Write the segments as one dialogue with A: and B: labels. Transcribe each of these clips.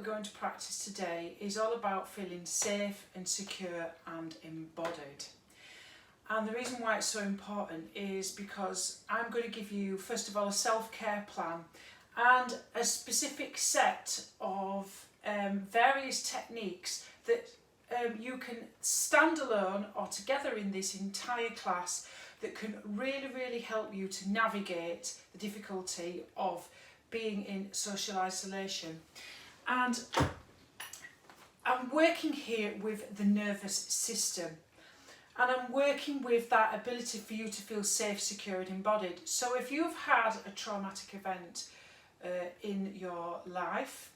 A: going to practice today is all about feeling safe and secure and embodied. And the reason why it's so important is because I'm going to give you, first of all, a self-care plan and a specific set of various techniques that you can stand alone or together in this entire class that can really, really help you to navigate the difficulty of being in social isolation. And I'm working here with the nervous system, and I'm working with that ability for you to feel safe, secure and embodied. So if you've had a traumatic event in your life,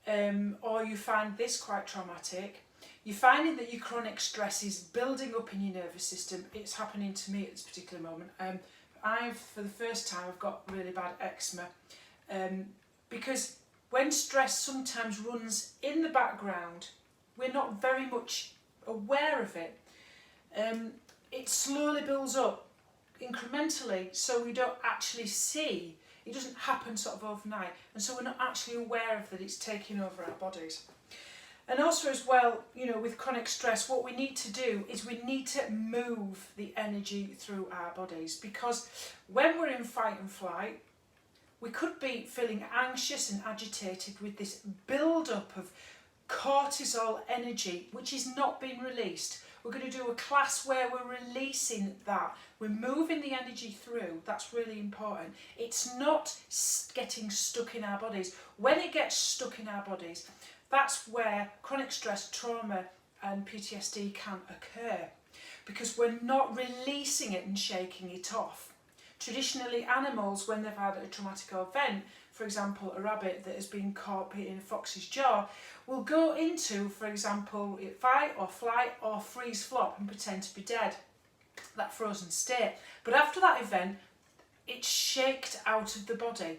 A: or you find this quite traumatic, you're finding that your chronic stress is building up in your nervous system. It's happening to me at this particular moment. For the first time, I've got really bad eczema. Because when stress sometimes runs in the background, we're not very much aware of it. It slowly builds up incrementally, so we don't actually see. It doesn't happen sort of overnight, and so we're not actually aware of that it's taking over our bodies. And also as well, you know, with chronic stress, what we need to do is we need to move the energy through our bodies, because when we're in fight and flight, we could be feeling anxious and agitated with this build-up of cortisol energy, which is not being released. We're going to do a class where we're releasing that. We're moving the energy through. That's really important. It's not getting stuck in our bodies. When it gets stuck in our bodies, that's where chronic stress, trauma and PTSD can occur, because we're not releasing it and shaking it off. Traditionally, animals, when they've had a traumatic event, for example, a rabbit that has been caught in a fox's jaw, will go into, for example, fight or flight or freeze flop and pretend to be dead, that frozen state. But after that event, it's shaked out of the body.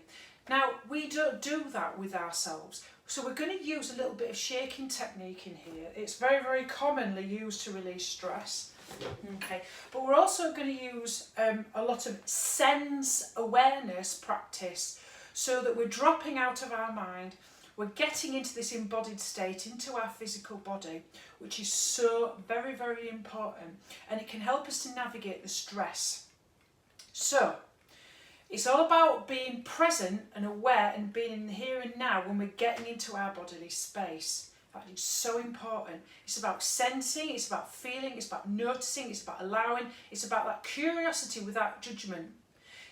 A: Now, we don't do that with ourselves. So we're going to use a little bit of shaking technique in here. It's very, very commonly used to release stress. Okay, but we're also going to use a lot of sense awareness practice, so that we're dropping out of our mind, we're getting into this embodied state, into our physical body, which is so very, very important, and it can help us to navigate the stress. So it's all about being present and aware and being in the here and now when we're getting into our bodily space. That is so important. It's about sensing, it's about feeling, it's about noticing, it's about allowing, it's about that curiosity without judgment.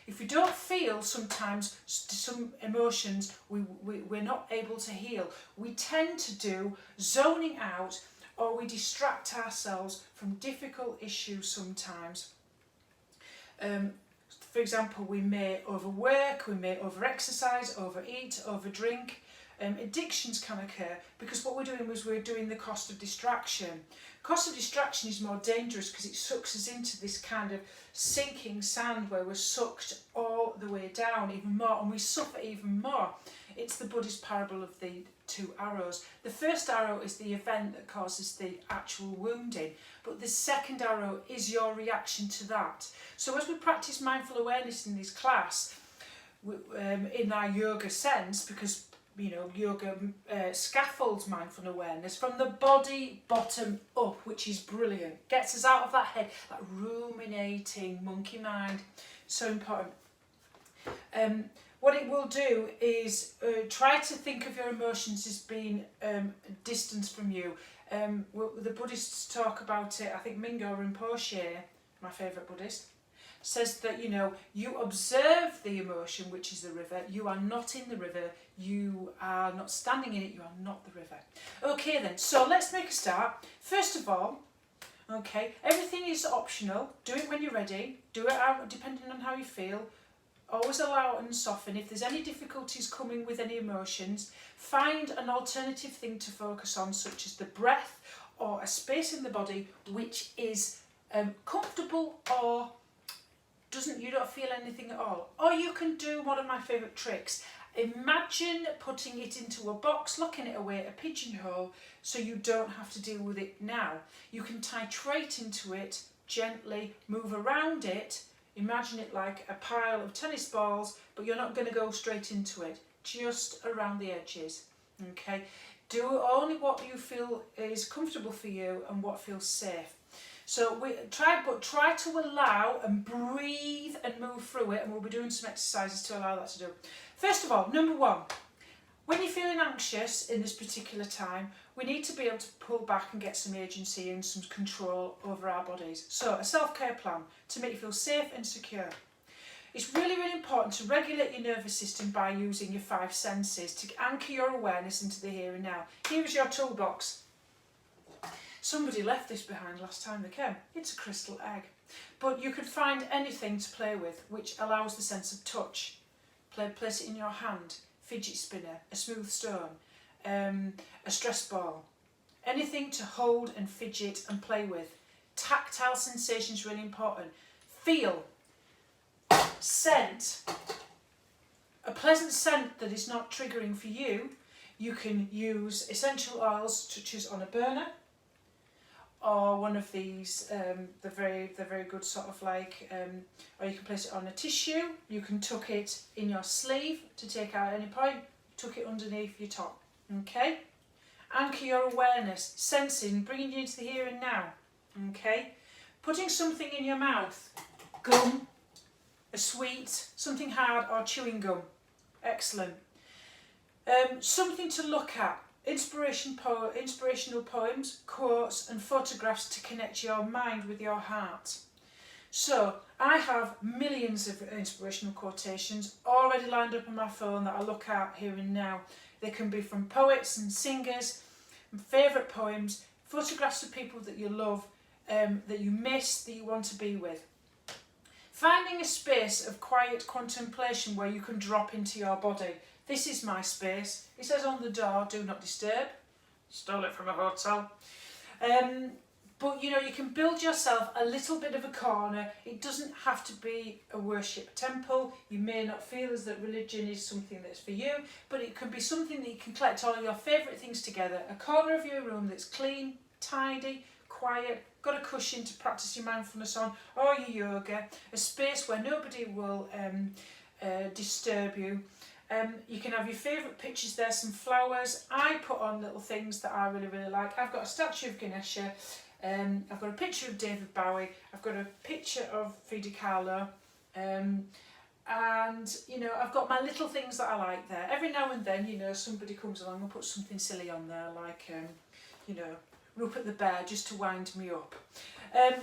A: If we don't feel sometimes some emotions, we're not able to heal. We tend to do zoning out, or we distract ourselves from difficult issues sometimes. For example, we may overwork, we may over-exercise, overeat, overdrink. Addictions can occur because what we're doing is we're doing the cost of distraction. Cost of distraction is more dangerous because it sucks us into this kind of sinking sand where we're sucked all the way down even more, and we suffer even more. It's the Buddhist parable of the two arrows. The first arrow is the event that causes the actual wounding, but the second arrow is your reaction to that. So as we practice mindful awareness in this class, in our yoga sense, because you know, yoga scaffolds mindful awareness from the body bottom up, which is brilliant. Gets us out of that head, that ruminating monkey mind. So important. What it will do is try to think of your emotions as being distance from you. The Buddhists talk about it. I think Mingyur Rinpoche, my favourite Buddhist, says that, you know, you observe the emotion, which is the river. You are not in the river. You are not standing in it. You are not the river. Okay then, so let's make a start. First of all, okay, everything is optional. Do it when you're ready. Do it out depending on how you feel. Always allow and soften. If there's any difficulties coming with any emotions, find an alternative thing to focus on, such as the breath or a space in the body which is comfortable, or you don't feel anything at all. Or you can do one of my favourite tricks. Imagine putting it into a box, locking it away at a pigeonhole, so you don't have to deal with it now. You can titrate into it gently, move around it. Imagine it like a pile of tennis balls, but you're not going to go straight into it, just around the edges. Okay, do only what you feel is comfortable for you and what feels safe. So try to allow and breathe and move through it, and we'll be doing some exercises to allow that to do. First of all, number one, when you're feeling anxious in this particular time, we need to be able to pull back and get some agency and some control over our bodies. So a self-care plan to make you feel safe and secure. It's really, really important to regulate your nervous system by using your 5 senses to anchor your awareness into the here and now. Here is your toolbox. Somebody left this behind last time they came. It's a crystal egg. But you could find anything to play with which allows the sense of touch. Place it in your hand. Fidget spinner, a smooth stone, a stress ball. Anything to hold and fidget and play with. Tactile sensation is really important. Feel. Scent. A pleasant scent that is not triggering for you. You can use essential oils such as on a burner, or one of these, they're very good sort of like, or you can place it on a tissue. You can tuck it in your sleeve to take out at any point. Tuck it underneath your top. Okay. Anchor your awareness, sensing, bringing you into the here and now. Okay. Putting something in your mouth, gum, a sweet, something hard, or chewing gum. Excellent. Something to look at. Inspirational poems, quotes and photographs to connect your mind with your heart. So I have millions of inspirational quotations already lined up on my phone that I look at here and now. They can be from poets and singers, favourite poems, photographs of people that you love, that you miss, that you want to be with. Finding a space of quiet contemplation where you can drop into your body. This is my space. It says on the door, do not disturb. Stole it from a hotel. But you know, you can build yourself a little bit of a corner. It doesn't have to be a worship temple. You may not feel as that religion is something that's for you, but it can be something that you can collect all of your favourite things together. A corner of your room that's clean, tidy, quiet, got a cushion to practice your mindfulness on, or your yoga. A space where nobody will disturb you. You can have your favourite pictures there, some flowers. I put on little things that I really, really like. I've got a statue of Ganesha. I've got a picture of David Bowie. I've got a picture of Frida Kahlo. And, you know, I've got my little things that I like there. Every now and then, you know, somebody comes along and puts something silly on there, like, you know, Rupert the Bear, just to wind me up.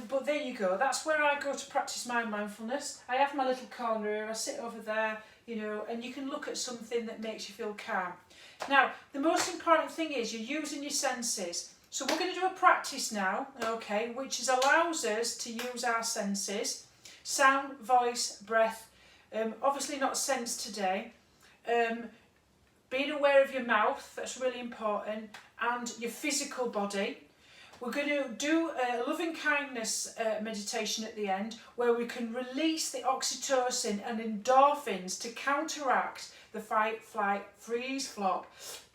A: But there you go. That's where I go to practice my mindfulness. I have my little corner here. I sit over there. You know, and you can look at something that makes you feel calm. Now, the most important thing is you're using your senses. So we're going to do a practice now, okay, which allows us to use our senses. Sound, voice, breath, obviously not sense today. Being aware of your mouth, that's really important, and your physical body. We're going to do a loving kindness meditation at the end where we can release the oxytocin and endorphins to counteract the fight, flight, freeze, flop,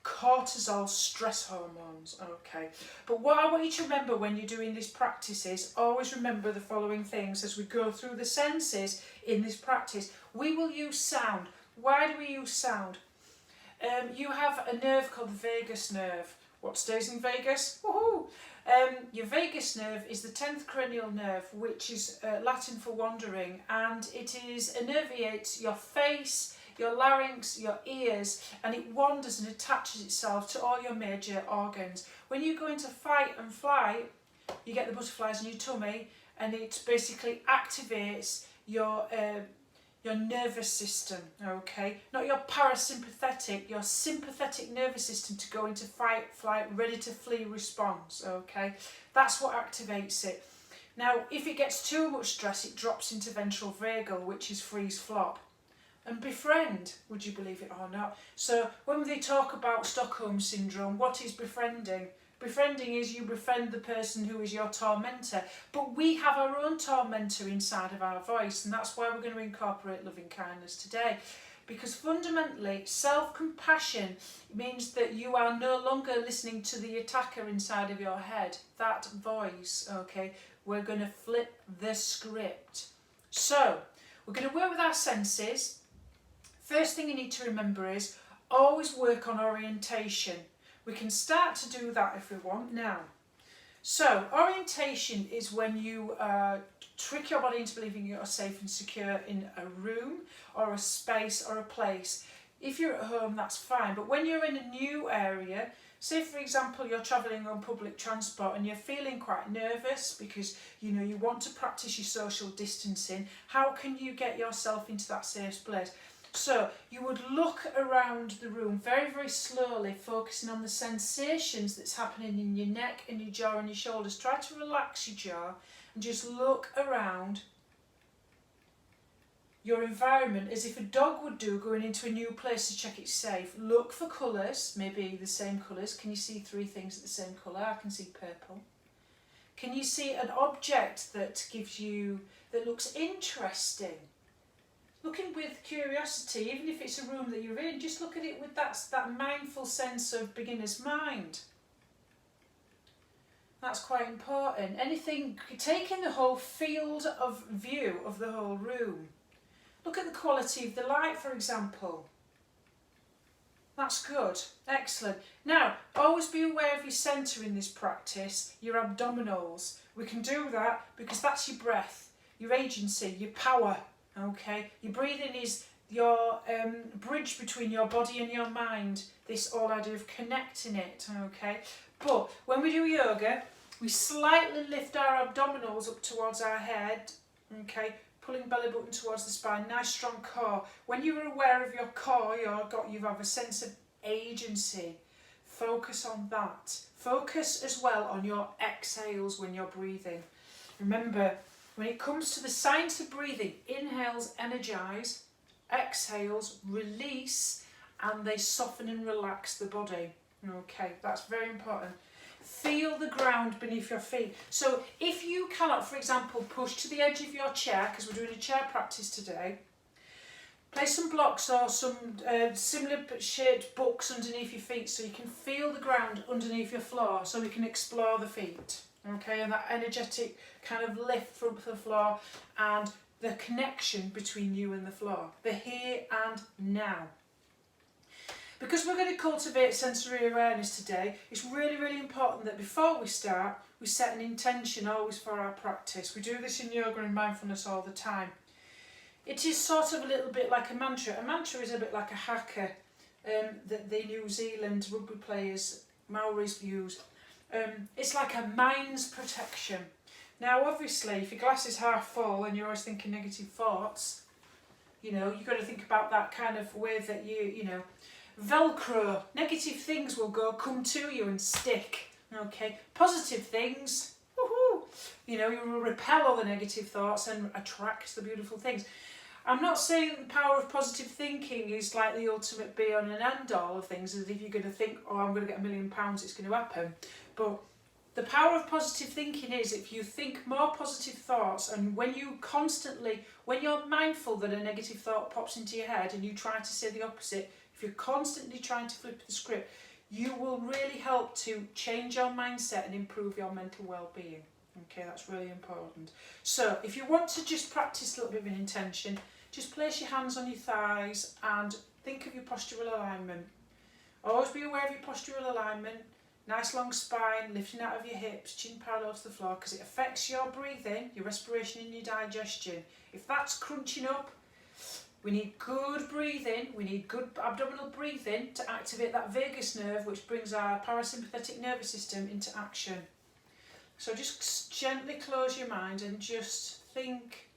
A: cortisol, stress hormones. Okay, but what I want you to remember when you're doing this practice is always remember the following things as we go through the senses in this practice. We will use sound. Why do we use sound? You have a nerve called the vagus nerve. What stays in Vegas? Woohoo! Your vagus nerve is the 10th cranial nerve, which is Latin for wandering, and it innervates your face, your larynx, your ears, and it wanders and attaches itself to all your major organs. When you go into fight and flight, you get the butterflies in your tummy, and it basically activates your nervous system, okay? Not your parasympathetic, your sympathetic nervous system to go into fight, flight, ready to flee response, okay? That's what activates it. Now, if it gets too much stress, it drops into ventral vagal, which is freeze, flop. And befriend, would you believe it or not? So when they talk about Stockholm Syndrome, what is befriending? Befriending is you befriend the person who is your tormentor, but we have our own tormentor inside of our voice, and that's why we're going to incorporate loving kindness today. Because fundamentally, self-compassion means that you are no longer listening to the attacker inside of your head, that voice, okay? We're going to flip the script. So, we're going to work with our senses. First thing you need to remember is Always work on orientation. We can start to do that if we want now. So orientation is when you trick your body into believing you're safe and secure in a room or a space or a place. If you're at home, that's fine, but when you're in a new area, say for example you're travelling on public transport and you're feeling quite nervous because you want to practice your social distancing, how can you get yourself into that safe place? So you would look around the room very, very slowly, focusing on the sensations that's happening in your neck and your jaw and your shoulders. Try to relax your jaw and just look around your environment as if a dog would do going into a new place to check it's safe. Look for colours, maybe the same colours. Can you see 3 things at the same colour? I can see purple. Can you see an object that looks interesting? Looking with curiosity, even if it's a room that you're in, just look at it with that mindful sense of beginner's mind. That's quite important. Taking the whole field of view of the whole room. Look at the quality of the light, for example. That's good. Excellent. Now, always be aware of your centre in this practice, your abdominals. We can do that because that's your breath, your agency, your power. Okay, your breathing is your bridge between your body and your mind. This whole idea of connecting it. Okay, but when we do yoga, we slightly lift our abdominals up towards our head. Okay, pulling belly button towards the spine. Nice strong core. When you're aware of your core, you have a sense of agency. Focus on that. Focus as well on your exhales when you're breathing. Remember, when it comes to the science of breathing, inhales energize, exhales release, and they soften and relax the body. Okay, that's very important. Feel the ground beneath your feet. So if you cannot, for example, push to the edge of your chair, because we're doing a chair practice today, place some blocks or some similar shaped books underneath your feet so you can feel the ground underneath your floor, so we can explore the feet. Okay, and that energetic kind of lift from the floor and the connection between you and the floor, the here and now. Because we're going to cultivate sensory awareness today, it's really, really important that before we start, we set an intention always for our practice. We do this in yoga and mindfulness all the time. It is sort of a little bit like a mantra. A mantra is a bit like a haka that the New Zealand rugby players, Maoris, use. It's like a mind's protection. Now, obviously, if your glass is half full and you're always thinking negative thoughts, you've got to think about that kind of way that Velcro. Negative things will come to you and stick. Okay, positive things, woohoo! You will repel all the negative thoughts and attract the beautiful things. I'm not saying that the power of positive thinking is like the ultimate be on and end all of things, as if you're going to think, oh, I'm going to get £1 million, it's going to happen. But the power of positive thinking is if you think more positive thoughts, and when you're mindful that a negative thought pops into your head and you try to say the opposite, if you're constantly trying to flip the script, you will really help to change your mindset and improve your mental well-being. Okay, that's really important. So if you want to just practice a little bit of an intention, just place your hands on your thighs and think of your postural alignment. Always be aware of your postural alignment. Nice long spine, lifting out of your hips, chin parallel to the floor, because it affects your breathing, your respiration and your digestion. If that's crunching up, we need good breathing, we need good abdominal breathing to activate that vagus nerve, which brings our parasympathetic nervous system into action. So just gently close your mind and just think,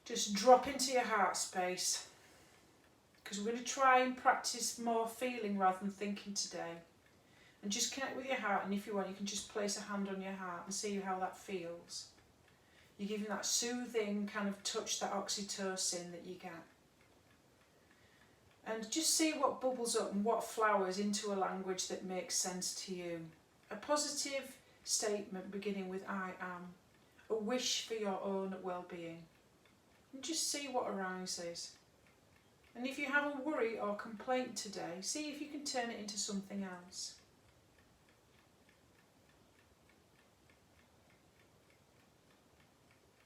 A: just drop into your heart space, because we're going to try and practice more feeling rather than thinking today. And just connect with your heart, and if you want, you can just place a hand on your heart and see how that feels. You're giving that soothing kind of touch, that oxytocin that you get. And just see what bubbles up and what flowers into a language that makes sense to you. A positive statement beginning with I am. A wish for your own well-being. And just see what arises. And if you have a worry or complaint today, see if you can turn it into something else.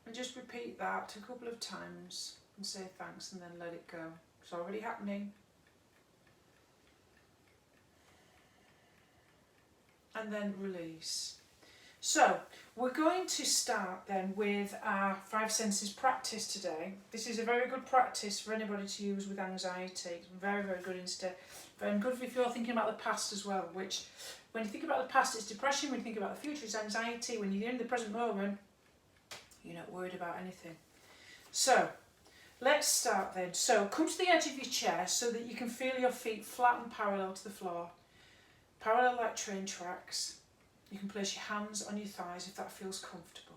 A: And just repeat that a couple of times and say thanks and then let it go. It's already happening. and then release. So we're going to start then with our 5 senses practice today. This is a very good practice for anybody to use with anxiety. It's very, very good instead. Very good if you're thinking about the past as well, which when you think about the past it's depression, when you think about the future it's anxiety, when you're in the present moment you're not worried about anything. So let's start then. So come to the edge of your chair so that you can feel your feet flat and parallel to the floor. Parallel like train tracks. You can place your hands on your thighs if that feels comfortable.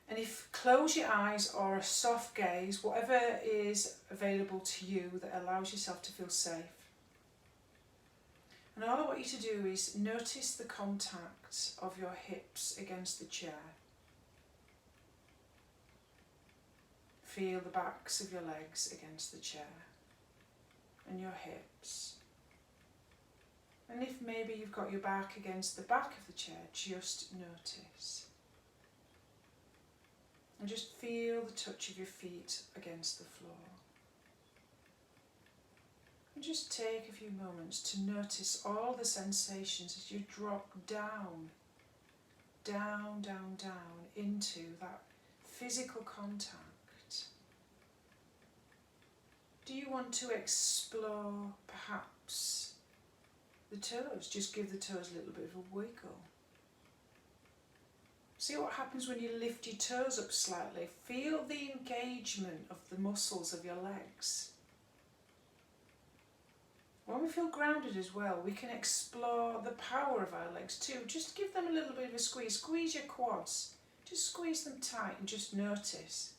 A: And if close your eyes or a soft gaze, whatever is available to you that allows yourself to feel safe. And all I want you to do is notice the contact of your hips against the chair. Feel the backs of your legs against the chair and your hips. And if maybe you've got your back against the back of the chair, just notice. And just feel the touch of your feet against the floor. And just take a few moments to notice all the sensations as you drop down, down, down, down into that physical contact. Do you want to explore perhaps the toes? Just give the toes a little bit of a wiggle. See what happens when you lift your toes up slightly. Feel the engagement of the muscles of your legs. When we feel grounded as well, we can explore the power of our legs too. Just give them a little bit of a squeeze. Squeeze your quads. Just squeeze them tight and just notice.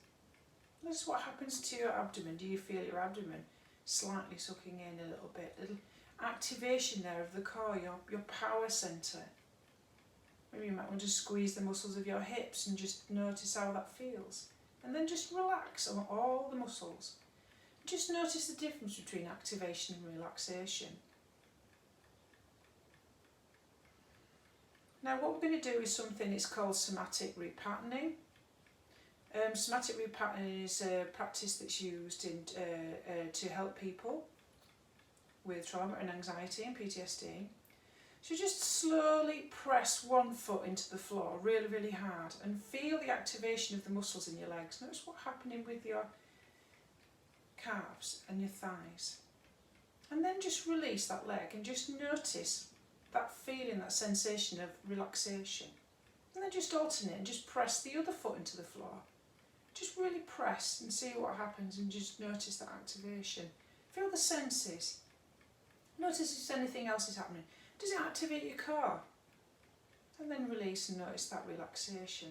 A: Notice what happens to your abdomen. Do you feel your abdomen slightly sucking in a little bit? Little activation there of the core, your power centre. Maybe you might want to squeeze the muscles of your hips and just notice how that feels. And then just relax on all the muscles. Just notice the difference between activation and relaxation. Now what we're going to do is something that's called somatic repatterning. Somatic repatterning is a practice that's used to help people with trauma and anxiety and PTSD. So just slowly press one foot into the floor really, really hard and feel the activation of the muscles in your legs. Notice what's happening with your calves and your thighs. And then just release that leg and just notice that feeling, that sensation of relaxation. And then just alternate and just press the other foot into the floor. Just really press and see what happens and just notice that activation. Feel the senses. Notice if anything else is happening. Does it activate your core? And then release and notice that relaxation.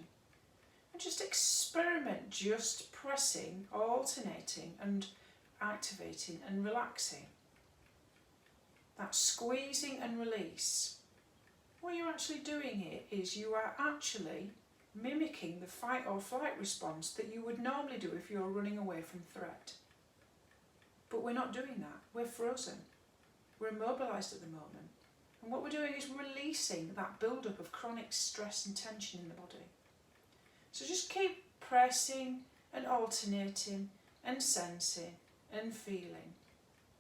A: And just experiment just pressing, alternating and activating and relaxing. That squeezing and release. What you're actually doing here is you are actually mimicking the fight or flight response that you would normally do if you're running away from threat. But we're not doing that. We're frozen. We're immobilised at the moment. And what we're doing is releasing that build-up of chronic stress and tension in the body. So just keep pressing and alternating and sensing and feeling.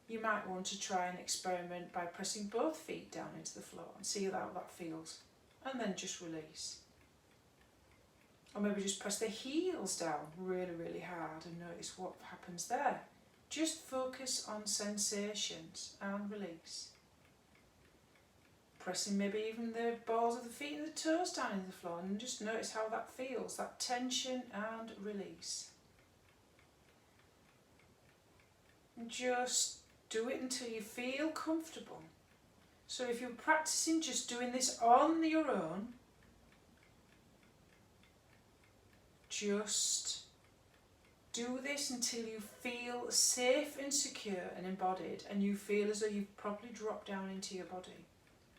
A: You might want to try and experiment by pressing both feet down into the floor and see how that feels. And then just release. Or maybe just press the heels down really, really hard and notice what happens there. Just focus on sensations and release. Pressing maybe even the balls of the feet and the toes down into the floor and just notice how that feels, that tension and release. And just do it until you feel comfortable. So if you're practicing just doing this on your own, just do this until you feel safe and secure and embodied and you feel as though you've properly dropped down into your body.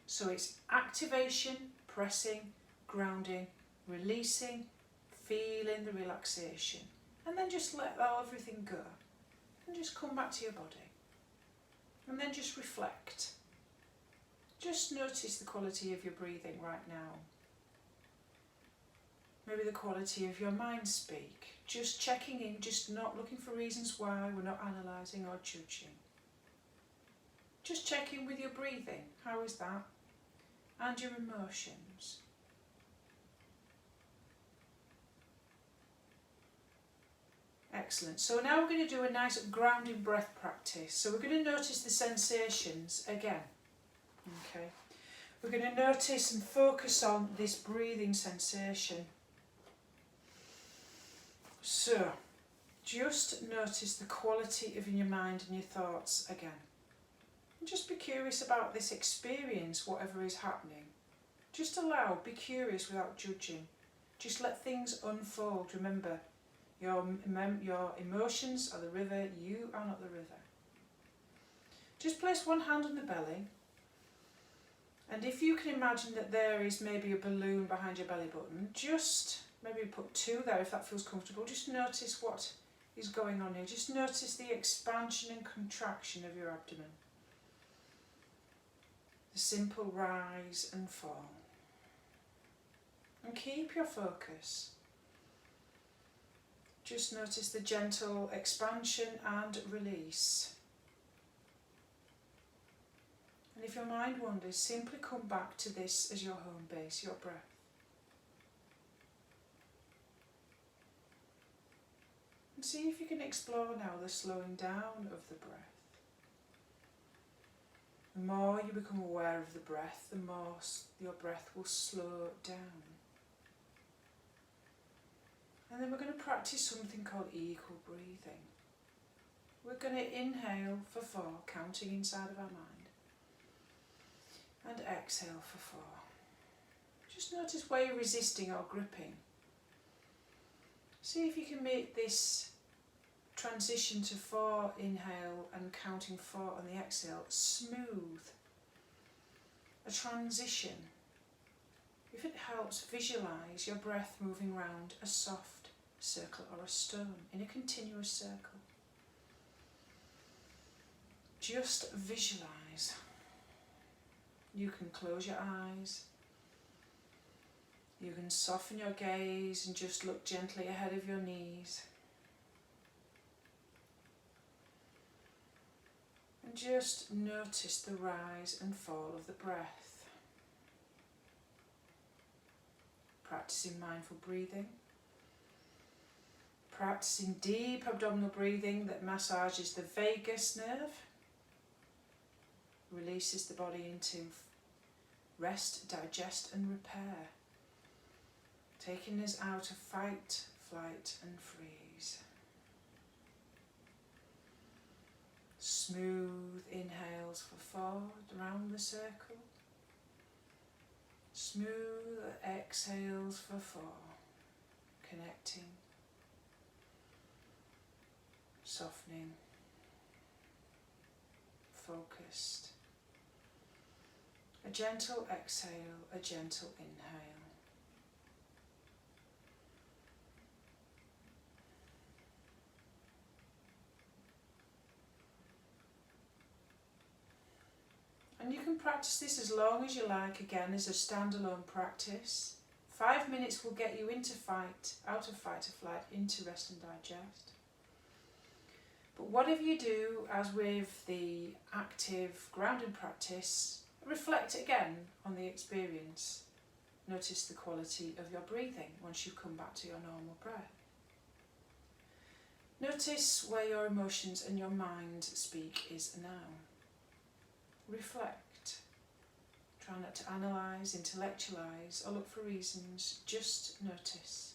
A: So it's activation, pressing, grounding, releasing, feeling the relaxation. And then just let everything go. And just come back to your body. And then just reflect. Just notice the quality of your breathing right now. Maybe the quality of your mind speak. Just checking in, just not looking for reasons why, we're not analysing or judging. Just check in with your breathing. How is that? and your emotions. Excellent. So now we're going to do a nice grounding breath practice. So we're going to notice the sensations again. Okay. We're going to notice and focus on this breathing sensation. So just notice the quality of your mind and your thoughts again. And just be curious about this experience, whatever is happening. Just allow, be curious without judging. Just let things unfold. Remember, your emotions are the river, you are not the river. Just place one hand on the belly, and if you can imagine that there is maybe a balloon behind your belly button, just maybe put two there if that feels comfortable. Just notice what is going on here. Just notice the expansion and contraction of your abdomen. The simple rise and fall. And keep your focus. Just notice the gentle expansion and release. And if your mind wanders, simply come back to this as your home base, your breath. And see if you can explore now the slowing down of the breath. The more you become aware of the breath, the more your breath will slow down. And then we're going to practice something called equal breathing. We're going to inhale for 4, counting inside of our mind. And exhale for 4. Just notice where you're resisting or gripping. See if you can make this transition to 4 inhale and counting 4 on the exhale smooth. A transition. If it helps, visualise your breath moving round a soft circle or a stone in a continuous circle. Just visualise. You can close your eyes. You can soften your gaze and just look gently ahead of your knees. And just notice the rise and fall of the breath. Practicing mindful breathing. Practicing deep abdominal breathing that massages the vagus nerve. Releases the body into rest, digest and repair. Taking us out of fight, flight and freeze. Smooth inhales for 4 around the circle. Smooth exhales for 4. Connecting. Softening. Focused. A gentle exhale, a gentle inhale. And you can practice this as long as you like, again as a standalone practice. 5 minutes will get you into fight, out of fight or flight, into rest and digest. But whatever you do, as with the active grounding practice, reflect again on the experience. Notice the quality of your breathing once you come back to your normal breath. Notice where your emotions and your mind speak is now. Reflect. Try not to analyse, intellectualise or look for reasons, just notice.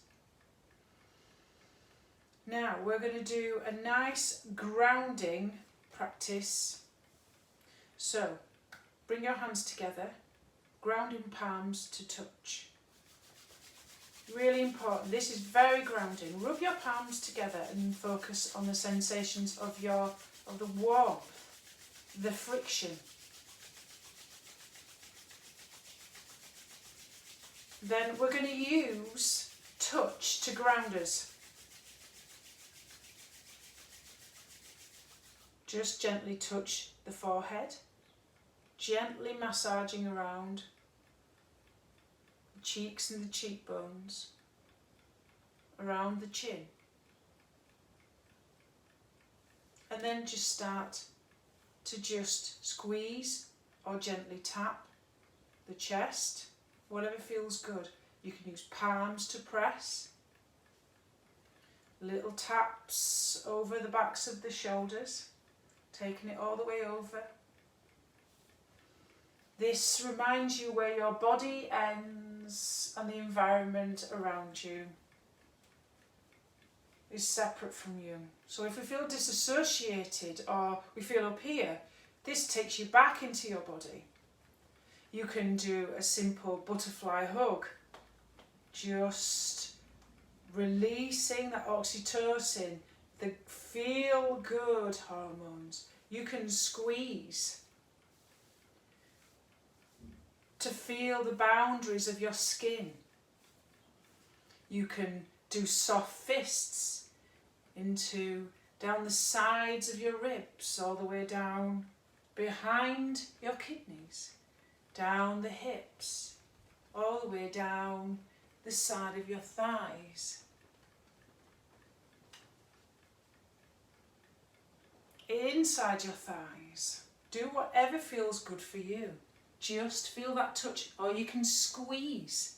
A: Now we're going to do a nice grounding practice. So bring your hands together, grounding palms to touch. Really important, this is very grounding. Rub your palms together and focus on the sensations of the warmth, the friction. Then we're going to use touch to ground us. Just gently touch the forehead, gently massaging around the cheeks and the cheekbones, around the chin. And then just start to just squeeze or gently tap the chest, whatever feels good. You can use palms to press, little taps over the backs of the shoulders, taking it all the way over. This reminds you where your body ends and the environment around you is separate from you. So if we feel disassociated or we feel up here, this takes you back into your body. You can do a simple butterfly hug, just releasing that oxytocin, the feel-good hormones. You can squeeze to feel the boundaries of your skin. You can do soft fists down the sides of your ribs, all the way down behind your kidneys, down the hips, all the way down the side of your thighs. Inside your thighs, do whatever feels good for you. Just feel that touch, or you can squeeze.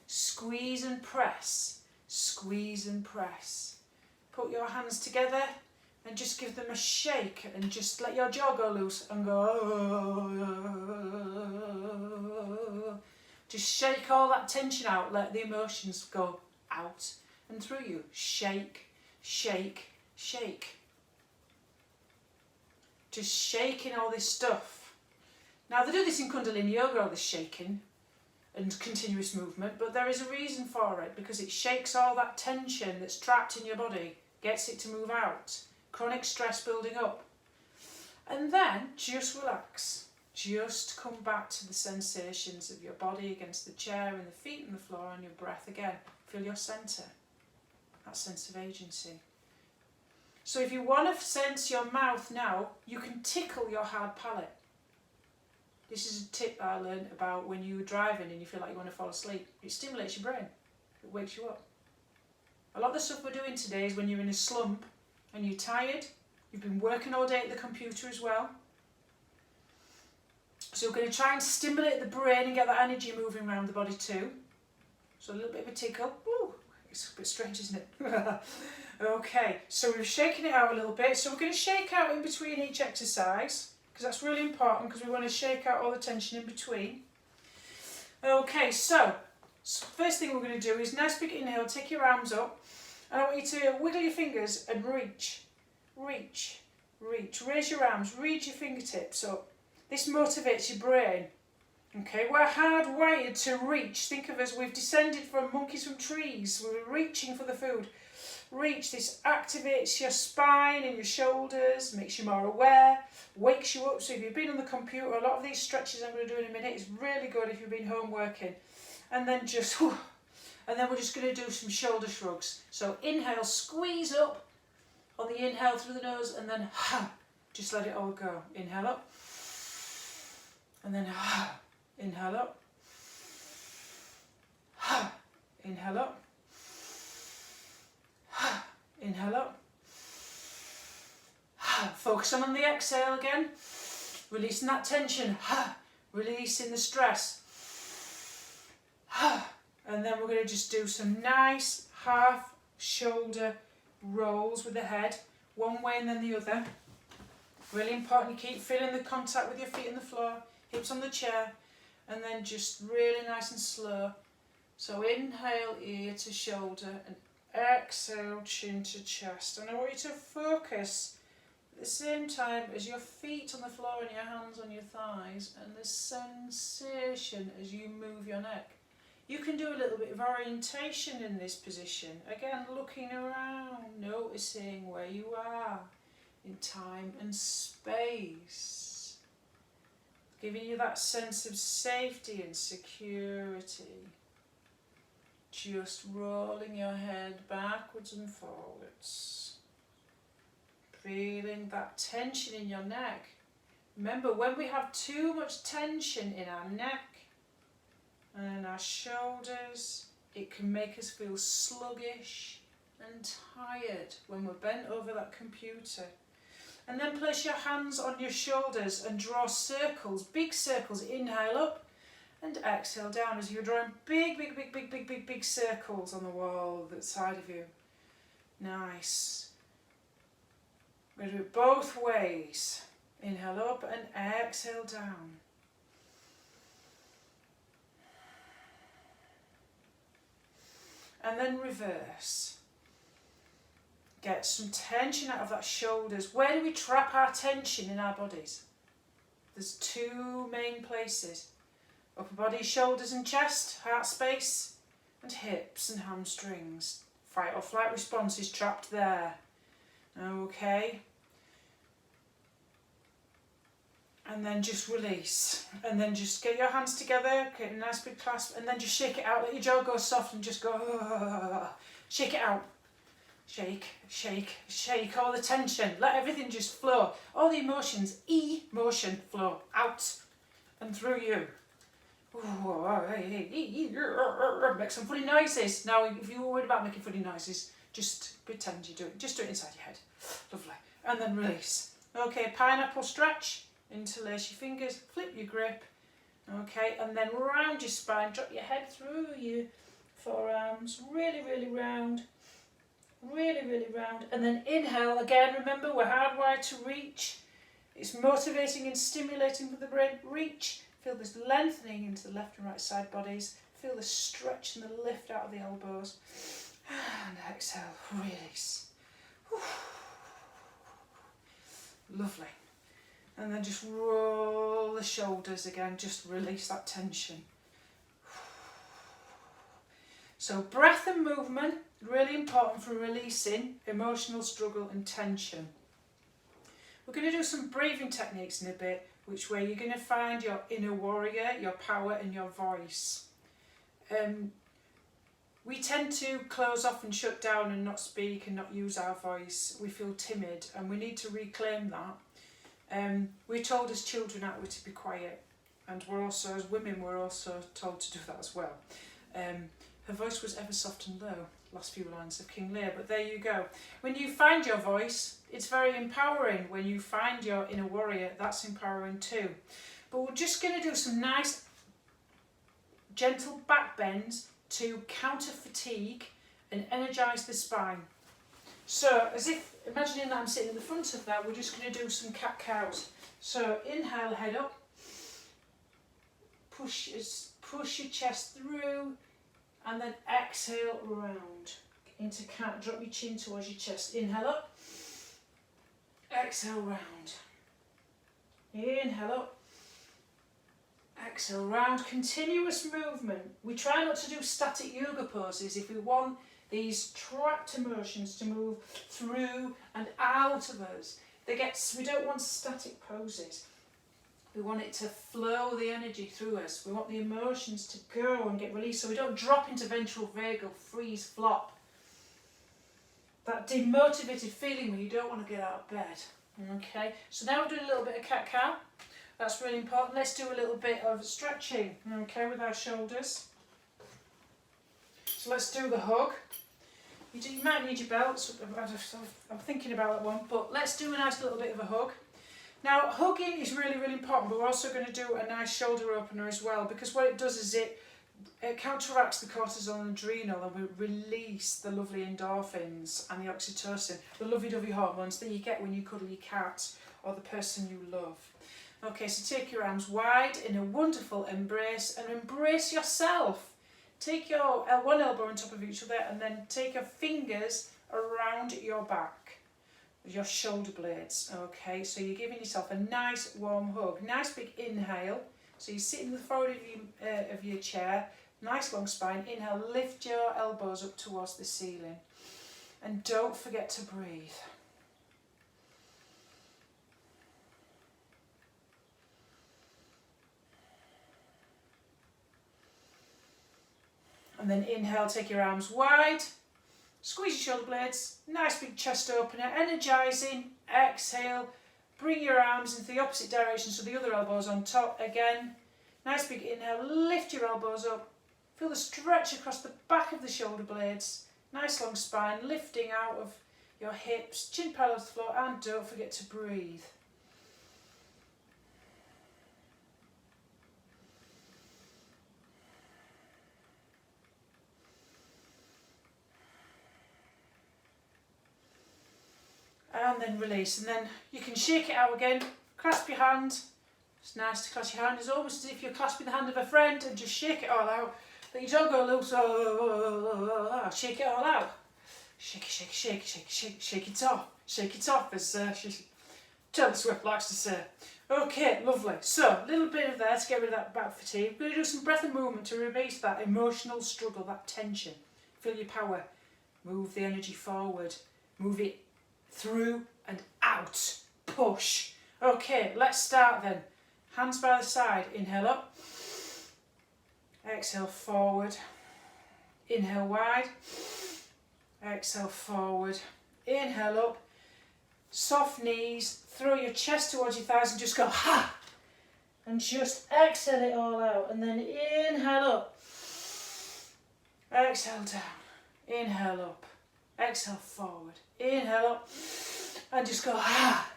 A: Squeeze and press, squeeze and press. Put your hands together and just give them a shake and just let your jaw go loose and go. Just shake all that tension out, let the emotions go out and through you. Shake, shake, shake. Just shaking all this stuff. Now they do this in Kundalini yoga, all this shaking and continuous movement, but there is a reason for it, because it shakes all that tension that's trapped in your body, gets it to move out, chronic stress building up. And then just relax. Just come back to the sensations of your body against the chair and the feet and the floor and your breath again. Feel your centre, that sense of agency. So if you want to sense your mouth now, you can tickle your hard palate. This is a tip I learned about when you were driving and you feel like you want to fall asleep. It stimulates your brain. It wakes you up. A lot of the stuff we're doing today is when you're in a slump and you're tired. You've been working all day at the computer as well. So we're going to try and stimulate the brain and get that energy moving around the body too. So a little bit of a tickle. Ooh, it's a bit strange, isn't it? Okay, so we're shaking it out a little bit. So we're going to shake out in between each exercise, because that's really important, because we want to shake out all the tension in between. Okay, so first thing we're going to do is nice big inhale, take your arms up, and I want you to wiggle your fingers and reach, reach, reach. Raise your arms, reach your fingertips up. This motivates your brain. Okay, we're hardwired to reach. Think of us, we've descended from monkeys from trees. We're reaching for the food. Reach. This activates your spine and your shoulders, makes you more aware, wakes you up. So if you've been on the computer, a lot of these stretches I'm going to do in a minute is really good if you've been home working. And then just, and then we're just going to do some shoulder shrugs. So inhale, squeeze up on the inhale through the nose, and then just let it all go. Inhale up, and then inhale up, inhale up, inhale up. Focus on the exhale again, releasing that tension, releasing the stress. And then we're going to just do some nice half shoulder rolls with the head, one way and then the other. Really important, you keep feeling the contact with your feet on the floor, hips on the chair, and then just really nice and slow. So inhale ear to shoulder and exhale chin to chest. And I want you to focus at the same time as your feet on the floor and your hands on your thighs, and the sensation as you move your neck. You can do a little bit of orientation in this position. Again, looking around, noticing where you are in time and space. Giving you that sense of safety and security. Just rolling your head backwards and forwards. Feeling that tension in your neck. Remember, when we have too much tension in our neck and in our shoulders, it can make us feel sluggish and tired when we're bent over that computer. And then place your hands on your shoulders and draw circles, big circles. Inhale up And exhale down as you're drawing big circles on the wall that side of you. Nice. We're going to do it both ways. Inhale up and exhale down. And then reverse. Get some tension out of that shoulders. Where do we trap our tension in our bodies? There's two main places. Upper body, shoulders and chest, heart space, and hips and hamstrings. Fight or flight response is trapped there. Okay. And then just release. And then just get your hands together, get a nice big clasp, and then just shake it out. Let your jaw go soft and just go, shake it out. Shake, shake, shake all the tension. Let everything just flow. All the emotions, emotion flow out and through you. Make some funny noises. Now, if you were worried about making funny noises, just pretend you do it. Just do it inside your head. Lovely. And then release. Okay, pineapple stretch. Interlace your fingers, flip your grip. Okay, and then round your spine. Drop your head through your forearms. Really, really round. Really, really round. And then inhale. Again, remember, we're hardwired to reach. It's motivating and stimulating for the brain. Reach. Feel this lengthening into the left and right side bodies. Feel the stretch and the lift out of the elbows. And exhale, release. Lovely. And then just roll the shoulders again. Just release that tension. So breath and movement, really important for releasing emotional struggle and tension. We're going to do some breathing techniques in a bit, which way you're going to find your inner warrior, your power and your voice. We tend to close off and shut down and not speak and not use our voice. We feel timid and we need to reclaim that. We're told as children, aren't we, to be quiet, and we're also, as women, we're also told to do that as well. Her voice was ever soft and low, last few lines of King Lear, but there you go. When you find your voice, it's very empowering. When you find your inner warrior, that's empowering too. But we're just going to do some nice, gentle back bends to counter fatigue and energise the spine. So, as if, imagining that I'm sitting in the front of that, we're just going to do some cat-cows. So, inhale, head up. Push your chest through. And then exhale round into cat. Drop your chin towards your chest. Inhale up. Exhale round. Inhale up. Exhale round. Continuous movement. We try not to do static yoga poses if we want these trapped emotions to move through and out of us. We don't want static poses. We want it to flow the energy through us. We want the emotions to go and get released so we don't drop into ventral vagal, freeze, flop. That demotivated feeling when you don't want to get out of bed. Okay, so now we're doing a little bit of cat-cow. That's really important. Let's do a little bit of stretching, okay, with our shoulders. So let's do the hug. You might need your belts. I'm thinking about that one, but let's do a nice little bit of a hug. Now, hugging is really, really important, but we're also going to do a nice shoulder opener as well, because what it does is it counteracts the cortisol and adrenal, and we release the lovely endorphins and the oxytocin, the lovey-dovey hormones that you get when you cuddle your cat or the person you love. Okay, so take your arms wide in a wonderful embrace, and embrace yourself. Take your one elbow on top of each other, and then take your fingers around your back. Your shoulder blades, okay, so you're giving yourself a nice warm hug. Nice big inhale, so you're sitting in the forward of your chair, nice long spine. Inhale, lift your elbows up towards the ceiling, and don't forget to breathe. And then inhale, take your arms wide. Squeeze your shoulder blades, nice big chest opener, energising. Exhale, bring your arms into the opposite direction so the other elbow's on top again. Nice big inhale, lift your elbows up. Feel the stretch across the back of the shoulder blades. Nice long spine, lifting out of your hips, chin parallel to the floor, and don't forget to breathe. and then release. And then you can shake it out again, clasp your hand. It's nice to clasp your hand. It's almost as if you're clasping the hand of a friend, and just shake it all out. Let your jaw go loose. Shake it all out. Shake it, shake it, shake it, shake it, shake it, shake it off. Shake it off, as Taylor Swift likes to say. Okay, lovely. So, a little bit of there to get rid of that back fatigue. We're going to do some breath and movement to release that emotional struggle, that tension. Feel your power. Move the energy forward. Move it through and out. Push. Okay, let's start then. Hands by the side. Inhale up. Exhale forward. Inhale wide. Exhale forward. Inhale up. Soft knees. Throw your chest towards your thighs and just go ha! And just exhale it all out. And then inhale up. Exhale down. Inhale up. Exhale forward. Inhale up. And just go ha!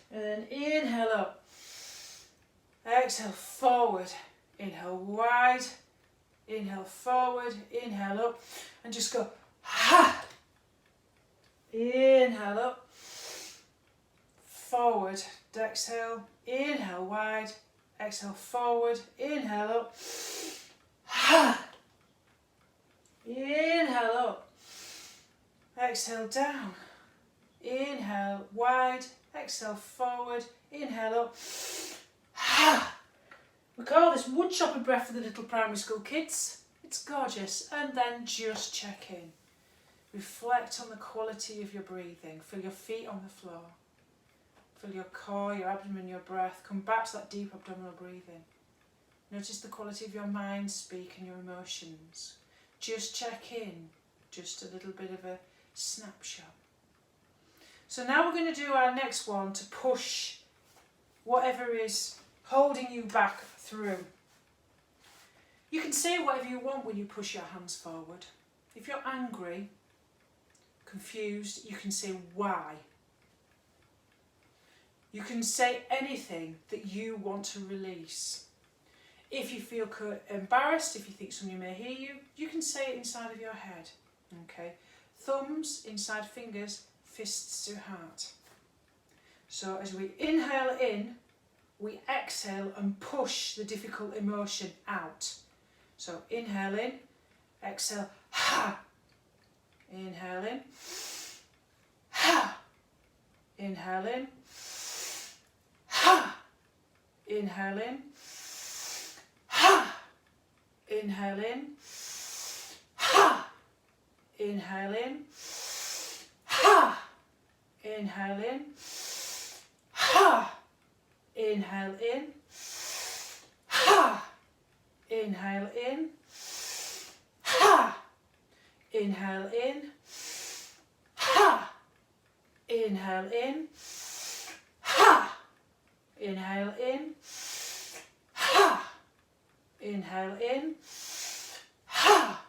A: And then inhale up. Exhale forward. Inhale wide. Inhale forward. Inhale up. And just go ha! Inhale up. Forward. Exhale. Inhale wide. Exhale forward. Inhale up. Ha! Inhale up. Exhale down. Inhale wide. Exhale forward. Inhale up. Ha! We call this woodchopper breath for the little primary school kids. It's gorgeous. And then just check in. Reflect on the quality of your breathing. Feel your feet on the floor. Feel your core, your abdomen, your breath. Come back to that deep abdominal breathing. Notice the quality of your mind speak and your emotions. Just check in. Just a little bit of a snapshot. So now we're going to do our next one to push whatever is holding you back through. You can say whatever you want when you push your hands forward. If you're angry, confused, you can say why. You can say anything that you want to release. If you feel embarrassed, if you think somebody may hear you, you can say it inside of your head. Okay? Thumbs inside fingers, fists to heart. So as we inhale in, we exhale and push the difficult emotion out. So inhale in, exhale, ha! Inhale in, ha! Inhale in, ha! Inhale in, ha! Inhale in, ha! Inhale in, ha! Inhale in, ha! Inhale in, ha! Inhale in, ha! Inhale in, ha! Inhale in, ha! Inhale in, ha! Inhale in, ha!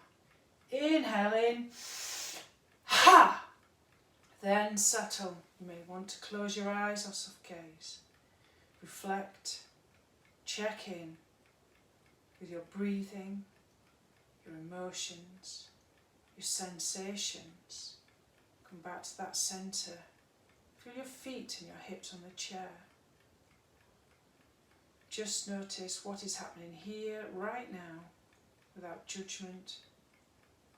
A: Inhale in, ha! Then settle. You may want to close your eyes or soft gaze. Reflect, check in with your breathing, your emotions, your sensations. Come back to that centre. Feel your feet and your hips on the chair. Just notice what is happening here, right now, without judgment,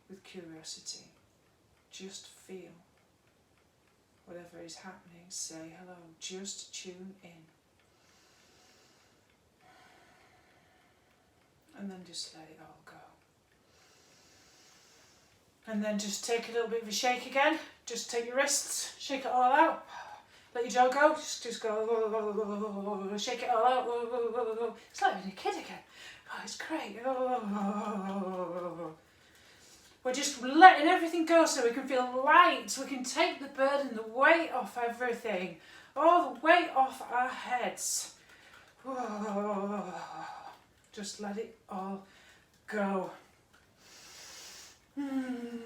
A: with curiosity. Just feel whatever is happening. Say hello. Just tune in. And then just let it all go. And then just take a little bit of a shake again. Just take your wrists, shake it all out. Let your jaw go. Just go. Shake it all out. It's like being a kid again. Oh, it's great. We're just letting everything go so we can feel light. We can take the burden, the weight off everything. Oh, the weight off our heads. Just let it all go. And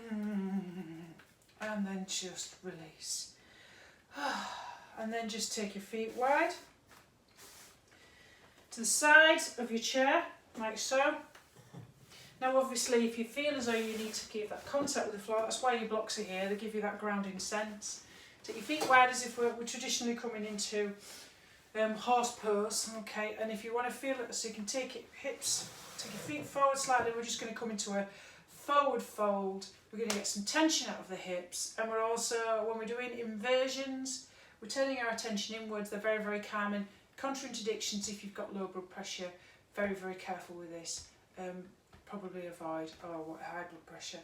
A: then just release. And then just take your feet wide to the sides of your chair, like so. Now obviously if you feel as though you need to keep that contact with the floor, that's why your blocks are here, they give you that grounding sense. Take your feet wide as if we're traditionally coming into horse pose, okay, and if you want to feel it, so you can take your hips, take your feet forward slightly, we're just going to come into a forward fold. We're going to get some tension out of the hips, and we're also, when we're doing inversions, we're turning our attention inwards. They're very, very calming. Contraindications if you've got low blood pressure, very, very careful with this. Probably avoid high blood pressure,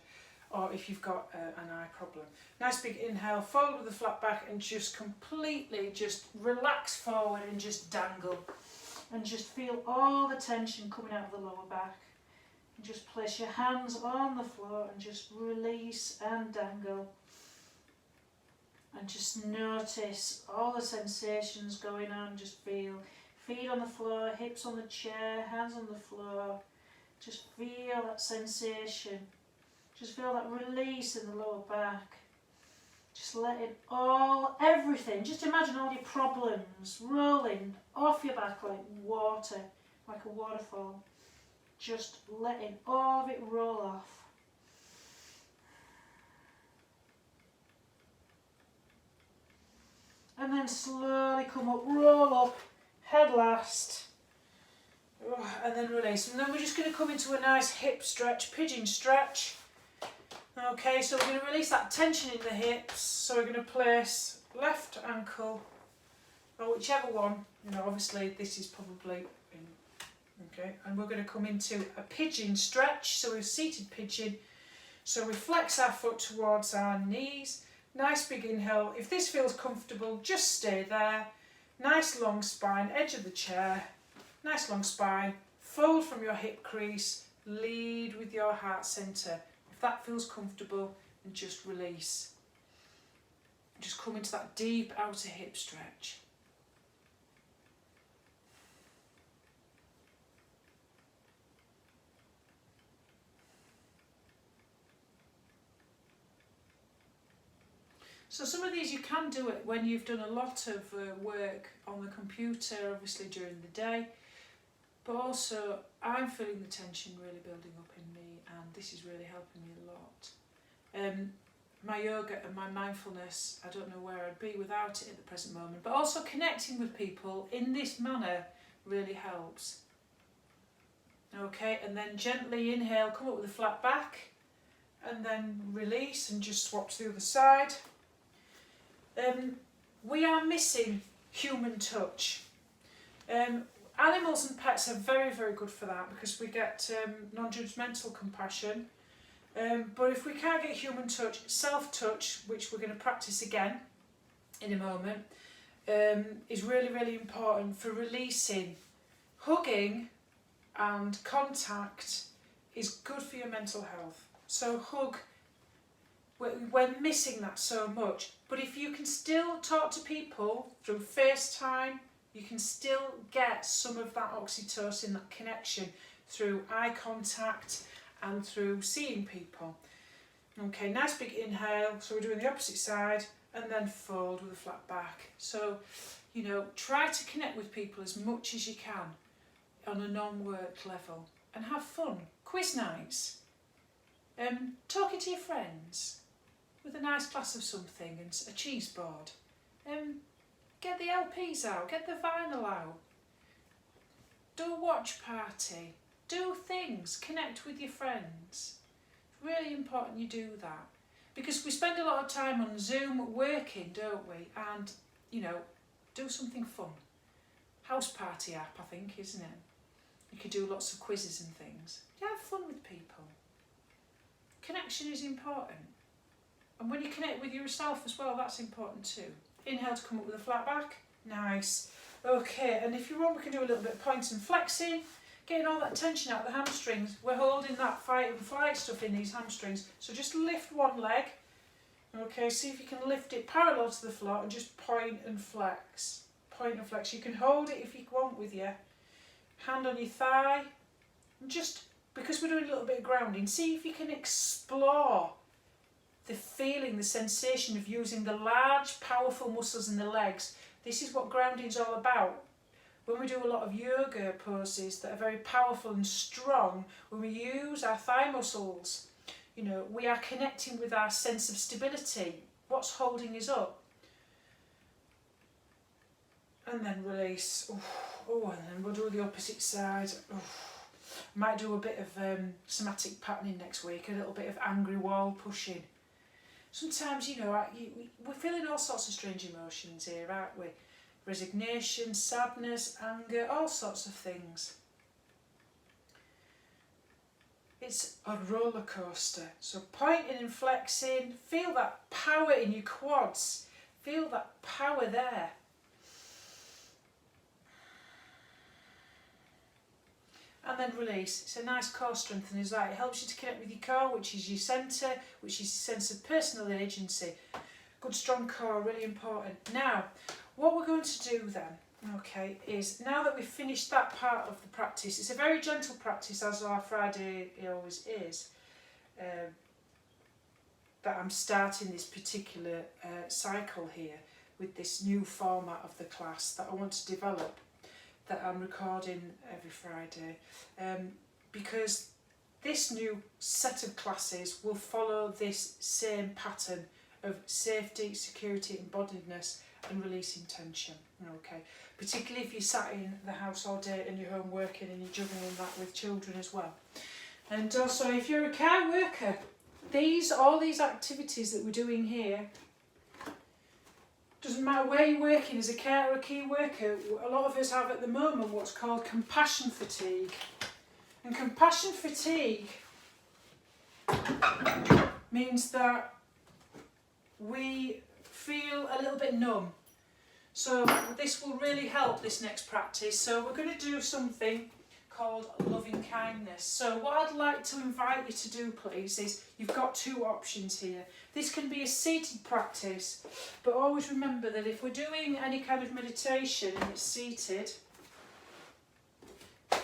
A: or if you've got an eye problem. Nice big inhale, fold with the flat back and just completely just relax forward and just dangle. And just feel all the tension coming out of the lower back. And just place your hands on the floor and just release and dangle. And just notice all the sensations going on. Just feel feet on the floor, hips on the chair, hands on the floor. Just feel that sensation. Just feel that release in the lower back. Just let it all, everything, just imagine all your problems rolling off your back like water, like a waterfall. Just letting all of it roll off. And then slowly come up, roll up, head last. And then release. And then we're just going to come into a nice hip stretch, pigeon stretch. Okay, so we're going to release that tension in the hips. So we're going to place left ankle, or whichever one, you know, obviously this is probably in, okay, and we're going to come into a pigeon stretch. So we're seated pigeon. So we flex our foot towards our knees. Nice big inhale. If this feels comfortable, just stay there. Nice long spine, edge of the chair. Nice long spine. Fold from your hip crease. Lead with your heart centre. If that feels comfortable, then just release. Just come into that deep outer hip stretch. So some of these you can do it when you've done a lot of work on the computer, obviously during the day, but also I'm feeling the tension really building up in me, and this is really helping me a lot. My yoga and my mindfulness, I don't know where I'd be without it at the present moment, but also connecting with people in this manner really helps. Okay, and then gently inhale, come up with a flat back, and then release and just swap to the other side. We are missing human touch. Animals and pets are very, very good for that because we get non-judgmental compassion. But if we can't get human touch, self-touch, which we're going to practice again in a moment, is really, really important for releasing. Hugging and contact is good for your mental health. So hug, we're missing that so much. But if you can still talk to people through FaceTime, you can still get some of that oxytocin, that connection, through eye contact and through seeing people. Okay, nice big inhale. So we're doing the opposite side, and then fold with a flat back. So, you know, try to connect with people as much as you can on a non-work level and have fun. Quiz nights, talking to your friends with a nice glass of something and a cheese board. Get the LPs out, get the vinyl out. Do a watch party. Do things, connect with your friends. It's really important you do that. Because we spend a lot of time on Zoom working, don't we? And, you know, do something fun. House party app, I think, isn't it? You could do lots of quizzes and things. Yeah, have fun with people. Connection is important. And when you connect with yourself as well, that's important too. Inhale to come up with a flat back. Nice. Okay, and if you want, we can do a little bit of point and flexing. Getting all that tension out of the hamstrings. We're holding that fight and flight stuff in these hamstrings. So just lift one leg. Okay, see if you can lift it parallel to the floor and just point and flex. Point and flex. You can hold it if you want with you. Hand on your thigh. And just, because we're doing a little bit of grounding, see if you can explore the feeling, the sensation of using the large, powerful muscles in the legs. This is what grounding is all about. when we do a lot of yoga poses that are very powerful and strong, when we use our thigh muscles, you know, we are connecting with our sense of stability. What's holding us up? And then release. Oh, and then we'll do the opposite side. Might do a bit of somatic patterning next week, a little bit of angry wall pushing. Sometimes, you know, we're feeling all sorts of strange emotions here, aren't we? Resignation, sadness, anger, all sorts of things. It's a roller coaster. So pointing and flexing, feel that power in your quads. Feel that power there. And then release. It's a nice core strengthener as well. It helps you to connect with your core, which is your centre, which is your sense of personal agency. Good strong core, really important. Now, what we're going to do then, okay, is now that we've finished that part of the practice, it's a very gentle practice, as our Friday always is, that I'm starting this particular cycle here with this new format of the class that I want to develop, that I'm recording every Friday, because this new set of classes will follow this same pattern of safety, security, embodiedness and releasing tension. Okay, particularly if you're sat in the house all day and you're home working and you're juggling that with children as well. And also if you're a care worker, all these activities that we're doing here, doesn't matter where you're working as a care or a key worker, a lot of us have at the moment what's called compassion fatigue. And compassion fatigue means that we feel a little bit numb. So this will really help this next practice. So we're going to do something called loving kindness. So what I'd like to invite you to do, please, is you've got two options here. This can be a seated practice, but always remember that if we're doing any kind of meditation and it's seated,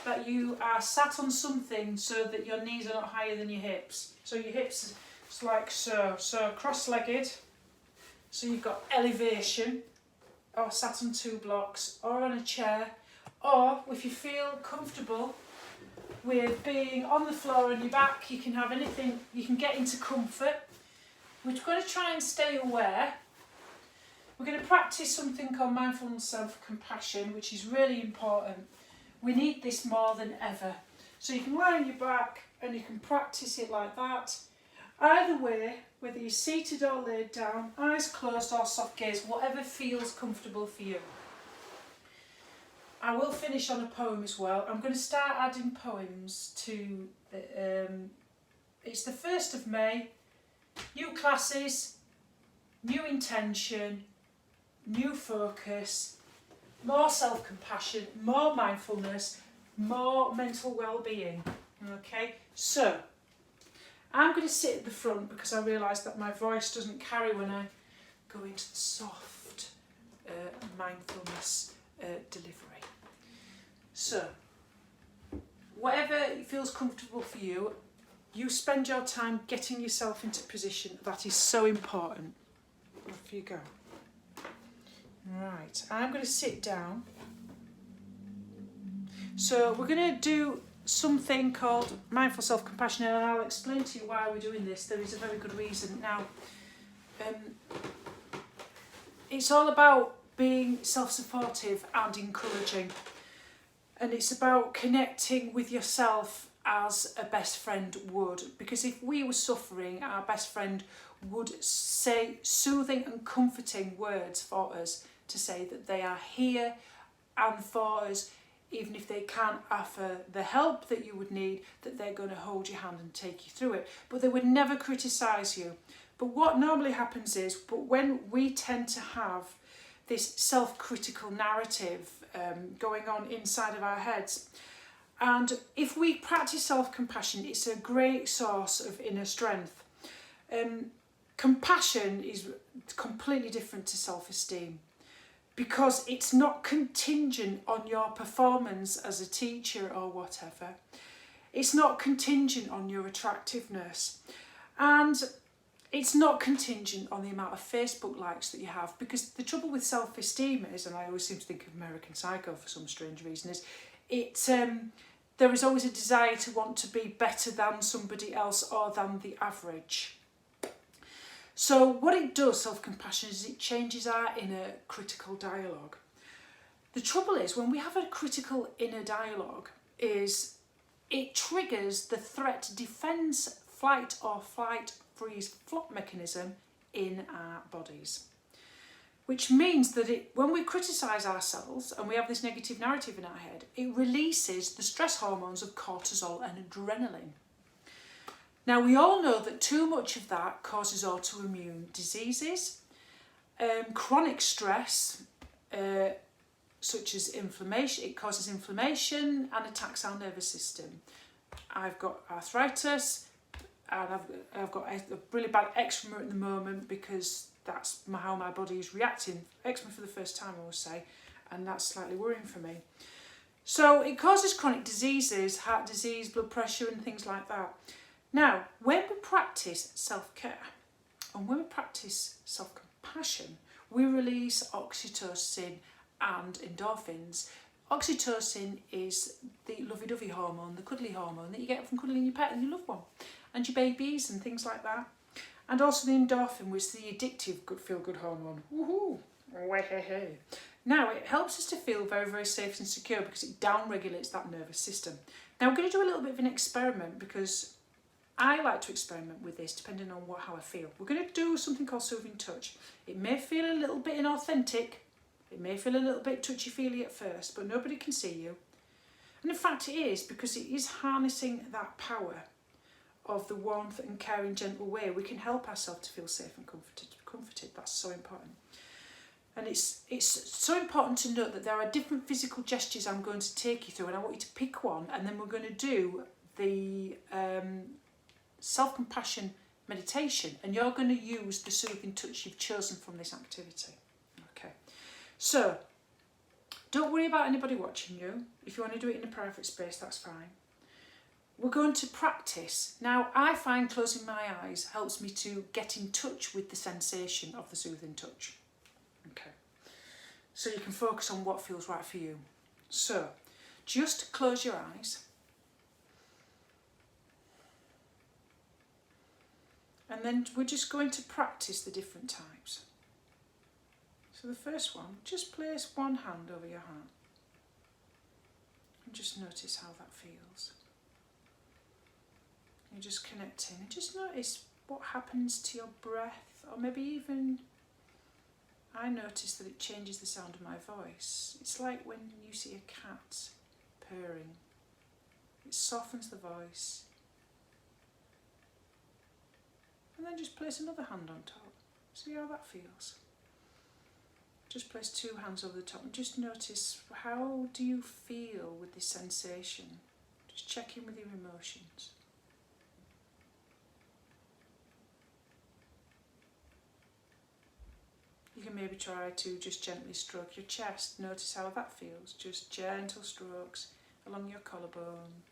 A: that you are sat on something so that your knees are not higher than your hips. So your hips is like so. So cross-legged, so you've got elevation, or sat on 2 blocks, or on a chair, or if you feel comfortable with being on the floor on your back, you can have anything, you can get into comfort. We're going to try and stay aware. We're going to practice something called mindfulness self-compassion, which is really important. We need this more than ever. So you can lie on your back and you can practice it like that. Either way, whether you're seated or laid down, eyes closed or soft gaze, whatever feels comfortable for you. I will finish on a poem as well. I'm going to start adding poems to the, it's the 1st of May, new classes, new intention, new focus, more self-compassion, more mindfulness, more mental well-being. Okay, so I'm going to sit at the front because I realise that my voice doesn't carry when I go into the soft mindfulness delivery. So, whatever feels comfortable for you, you spend your time getting yourself into position. That is so important. Off you go. Right, I'm going to sit down. So we're going to do something called mindful self-compassion, and I'll explain to you why we're doing this. There is a very good reason. Now, it's all about being self-supportive and encouraging, and it's about connecting with yourself as a best friend would, because if we were suffering, our best friend would say soothing and comforting words for us to say that they are here and for us. Even if they can't offer the help that you would need, that they're going to hold your hand and take you through it. But they would never criticise you. But what normally happens is, when we tend to have this self-critical narrative going on inside of our heads, and if we practice self-compassion, it's a great source of inner strength. Compassion is completely different to self-esteem, because it's not contingent on your performance as a teacher or whatever. It's not contingent on your attractiveness. And it's not contingent on the amount of Facebook likes that you have, because the trouble with self-esteem is, and I always seem to think of American Psycho for some strange reason, is there is always a desire to want to be better than somebody else or than the average. So what it does, self-compassion, is it changes our inner critical dialogue. The trouble is, when we have a critical inner dialogue, is it triggers the threat, defense, flight or flight, freeze, flop mechanism in our bodies. Which means that when we criticise ourselves and we have this negative narrative in our head, it releases the stress hormones of cortisol and adrenaline. Now, we all know that too much of that causes autoimmune diseases, chronic stress, such as inflammation. It causes inflammation and attacks our nervous system. I've got arthritis, and I've got a really bad eczema at the moment, because that's how my body is reacting. Eczema for the first time, I will say, and that's slightly worrying for me. So it causes chronic diseases, heart disease, blood pressure and things like that. Now, when we practice self-care and when we practice self-compassion, we release oxytocin and endorphins. Oxytocin is the lovey-dovey hormone, the cuddly hormone that you get from cuddling your pet and your loved one and your babies and things like that. And also the endorphin, which is the addictive good feel-good hormone. Woohoo! Now, it helps us to feel very, very safe and secure because it down-regulates that nervous system. Now, I'm going to do a little bit of an experiment, because I like to experiment with this depending on how I feel. We're going to do something called soothing touch. It may feel a little bit inauthentic. It may feel a little bit touchy-feely at first, but nobody can see you. And in fact, it is, because it is harnessing that power of the warmth and caring, gentle way. We can help ourselves to feel safe and comforted. That's so important. And it's so important to note that there are different physical gestures I'm going to take you through, and I want you to pick one, and then we're going to do the self-compassion meditation, and you're going to use the soothing touch you've chosen from this activity. Okay, so don't worry about anybody watching you. If you want to do it in a private space, that's fine. We're going to practice. Now, I find closing my eyes helps me to get in touch with the sensation of the soothing touch. Okay, so you can focus on what feels right for you. So just close your eyes. And then we're just going to practice the different types. So the first one, just place one hand over your heart. And just notice how that feels. You're just connecting, and just notice what happens to your breath, or maybe even, I notice that it changes the sound of my voice. It's like when you see a cat purring. It softens the voice. And then just place another hand on top. See how that feels. Just place two hands over the top and just notice, how do you feel with this sensation? Just check in with your emotions. You can maybe try to just gently stroke your chest. Notice how that feels. Just gentle strokes along your collarbone.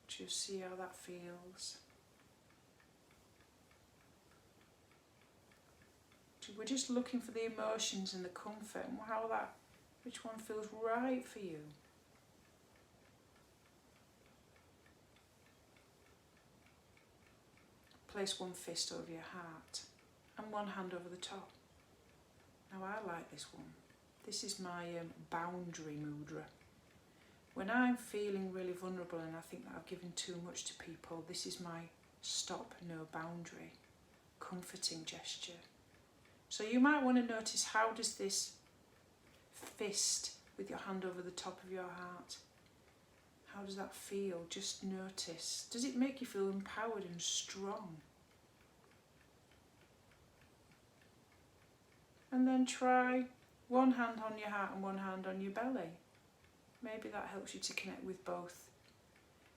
A: Just see how that feels. We're just looking for the emotions and the comfort and which one feels right for you. Place one fist over your heart and one hand over the top. Now, I like this one. This is my boundary mudra. When I'm feeling really vulnerable and I think that I've given too much to people, this is my stop, no boundary, comforting gesture. So you might want to notice, how does this fist with your hand over the top of your heart, how does that feel? Just notice. Does it make you feel empowered and strong? And then try one hand on your heart and one hand on your belly. Maybe that helps you to connect with both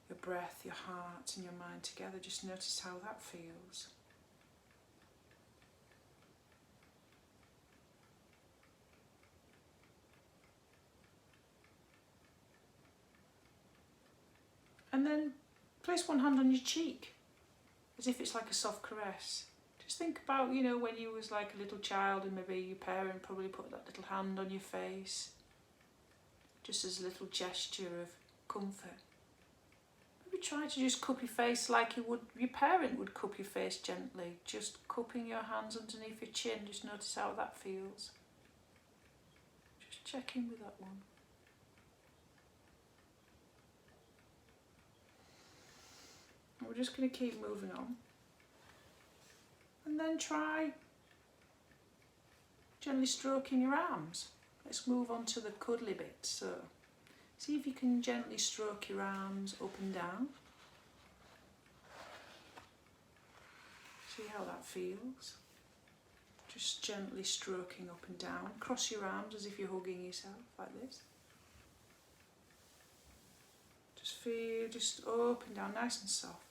A: your breath, your heart and your mind together. Just notice how that feels. And then place one hand on your cheek, as if it's like a soft caress. Just think about, when you was like a little child and maybe your parent probably put that little hand on your face, just as a little gesture of comfort. Maybe try to just cup your face like your parent would cup your face gently, just cupping your hands underneath your chin. Just notice how that feels. Just check in with that one. And we're just going to keep moving on. And then try gently stroking your arms. Let's move on to the cuddly bit. So see if you can gently stroke your arms up and down. See how that feels. Just gently stroking up and down. Cross your arms as if you're hugging yourself, like this. Just up and down, nice and soft.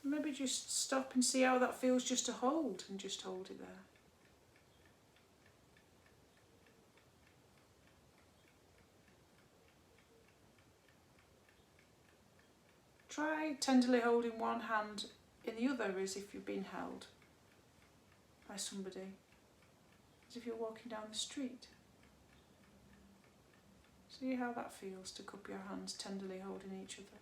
A: Maybe just stop and see how that feels just to hold, and just hold it there. Try tenderly holding one hand in the other as if you've been held by somebody, as if you're walking down the street. See how that feels to cup your hands tenderly holding each other.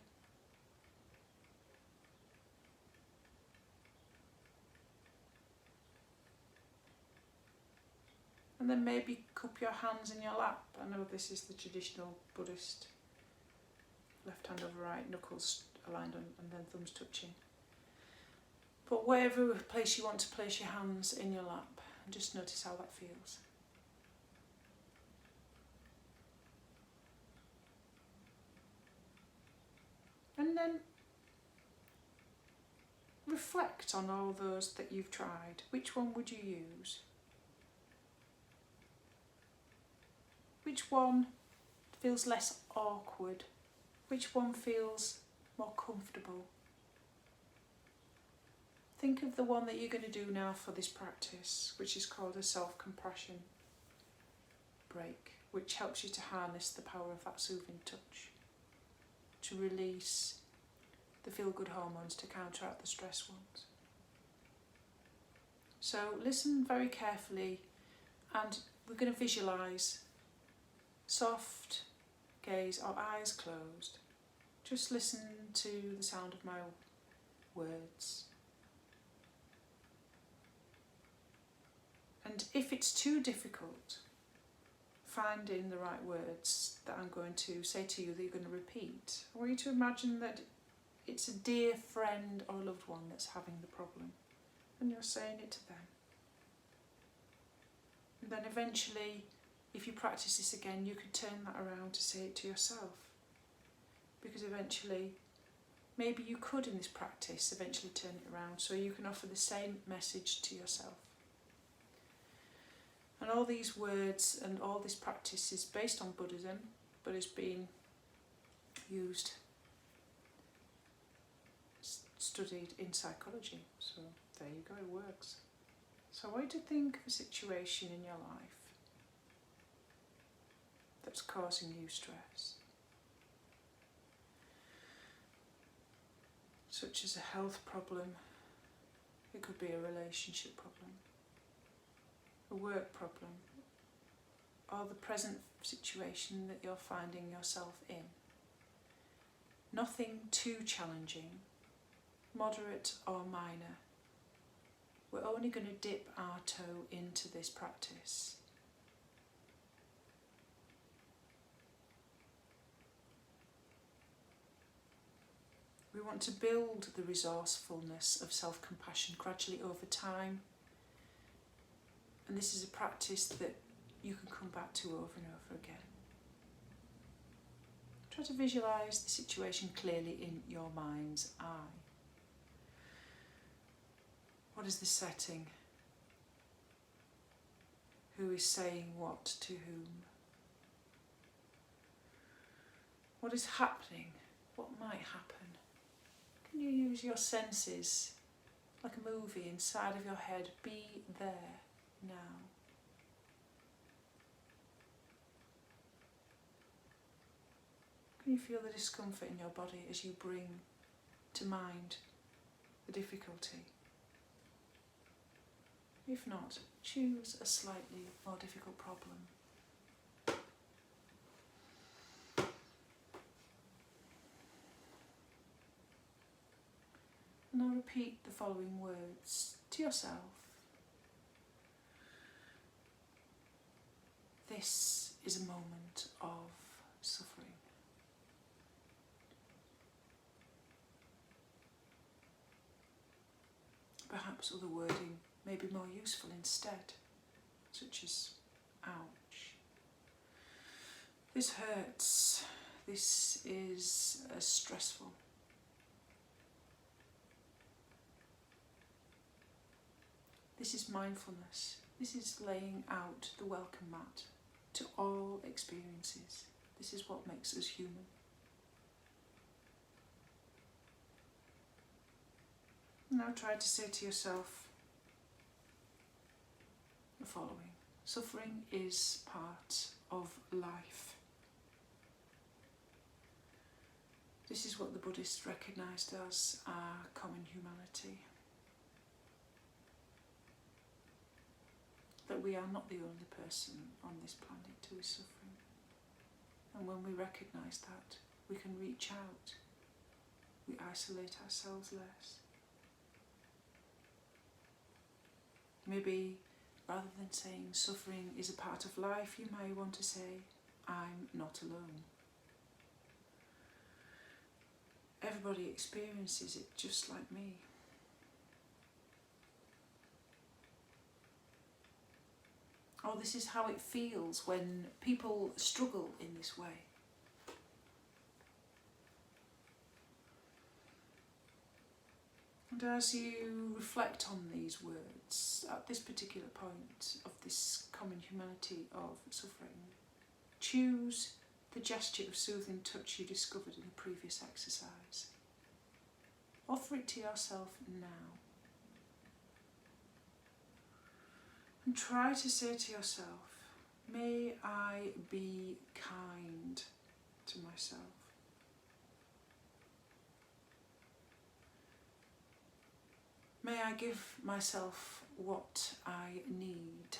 A: And then maybe cup your hands in your lap. I know this is the traditional Buddhist left hand over right, knuckles aligned on, and then thumbs touching. But wherever place you want to place your hands in your lap, and just notice how that feels. And then reflect on all those that you've tried. Which one would you use? Which one feels less awkward? Which one feels more comfortable? Think of the one that you're going to do now for this practice, which is called a self-compassion break, which helps you to harness the power of that soothing touch, to release the feel-good hormones to counteract the stress ones. So listen very carefully, and we're going to visualise soft gaze, our eyes closed. Just listen to the sound of my words. And if it's too difficult finding the right words that I'm going to say to you that you're going to repeat, I want you to imagine that it's a dear friend or loved one that's having the problem, and you're saying it to them. And then eventually, if you practice this again, you could turn that around to say it to yourself. Because eventually, maybe you could in this practice eventually turn it around so you can offer the same message to yourself. And all these words and all this practice is based on Buddhism, but it's been used, studied in psychology. So there you go, it works. So I want you to think of a situation in your life that's causing you stress, such as a health problem. It could be a relationship problem, a work problem, or the present situation that you're finding yourself in. Nothing too challenging, moderate or minor. We're only going to dip our toe into this practice. We want to build the resourcefulness of self-compassion gradually over time. And this is a practice that you can come back to over and over again. Try to visualise the situation clearly in your mind's eye. What is the setting? Who is saying what to whom? What is happening? What might happen? Can you use your senses like a movie inside of your head? Be there now. Can you feel the discomfort in your body as you bring to mind the difficulty. If not, choose a slightly more difficult problem. Now repeat the following words to yourself. This is a moment of suffering. Perhaps other wording may be more useful instead, such as ouch. This hurts. This is stressful. This is mindfulness. This is laying out the welcome mat to all experiences. This is what makes us human. Now try to say to yourself the following. Suffering is part of life. This is what the Buddhists recognised as our common humanity. That we are not the only person on this planet who is suffering. And when we recognise that, we can reach out. We isolate ourselves less. Maybe rather than saying suffering is a part of life, you may want to say, I'm not alone. Everybody experiences it just like me. Oh, this is how it feels when people struggle in this way. And as you reflect on these words at this particular point of this common humanity of suffering, choose the gesture of soothing touch you discovered in the previous exercise. Offer it to yourself now. And try to say to yourself, may I be kind to myself. May I give myself what I need.